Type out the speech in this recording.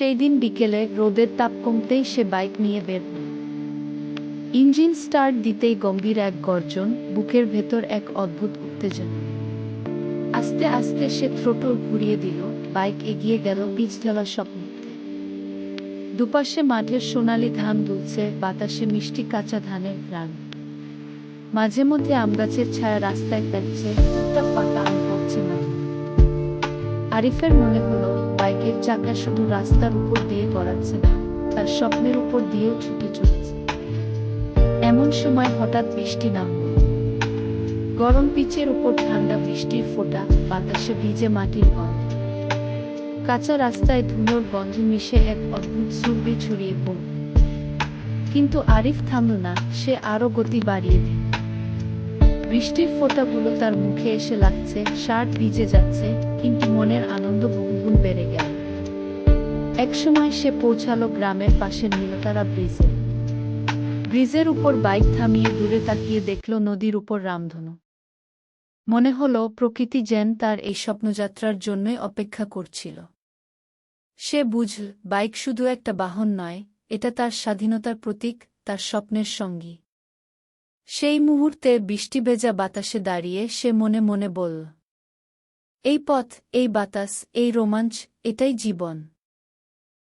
সেই দিন বিকেলে রোদের তাপ কমতেই সে বাইক নিয়ে বের হল। ইঞ্জিন স্টার্ট দিতেই গম্ভীর এক গর্জন, বুকের ভেতর এক অদ্ভুত উত্তেজনা। আস্তে আস্তে সে থ্রোটল ঘুরিয়ে দিল, বাইক এগিয়ে গেল পিচঢালা স্বপ্নতে। দুপাশে মাঠের সোনালি ধান দুলছে, বাতাসে মিষ্টি কাঁচা ধানের ঘ্রাণ। মাঝে মধ্যে আমগাছের ছায়া রাস্তায় ফেলছে, একটা পাতা আম পড়ছে না। আরিফের মনে হলো বাইকের চাকা শুধু রাস্তার উপর দিয়ে গড়াচ্ছে না, তার স্বপ্নের উপর দিয়েও ছুটে চলেছে। এমন সময় হঠাৎ বৃষ্টি নামল। গরম পিচের উপর ঠান্ডা বৃষ্টির ফোঁটা, বাতাসে ভিজে মাটির গন্ধ। কাঁচা রাস্তায় ধুলোর গন্ধ মিশে এক অদ্ভুত সুরভি ছড়িয়ে পড়ল। কিন্তু আরিফ থামল না, সে আরো গতি বাড়িয়ে দিল। বৃষ্টির ফোঁটাগুলো তার মুখে এসে লাগছে, শার্ট ভিজে যাচ্ছে, কিন্তু মনের আনন্দ বহুগুণ বেড়ে গেল। একসময় সে পৌঁছালো গ্রামের পাশের নীলতারা ব্রিজে। ব্রিজের উপর বাইক থামিয়ে দূরে তাকিয়ে দেখল নদীর উপর রামধনু। মনে হলো প্রকৃতি যেন তার এই স্বপ্নযাত্রার জন্যই অপেক্ষা করছিল। সে বুঝল বাইক শুধু একটা বাহন নয়, এটা তার স্বাধীনতার প্রতীক, তার স্বপ্নের সঙ্গী। সেই মুহূর্তে বৃষ্টি ভেজা বাতাসে দাঁড়িয়ে সে মনে মনে বলল, এই পথ, এই বাতাস, এই রোমাঞ্চ, এটাই জীবন।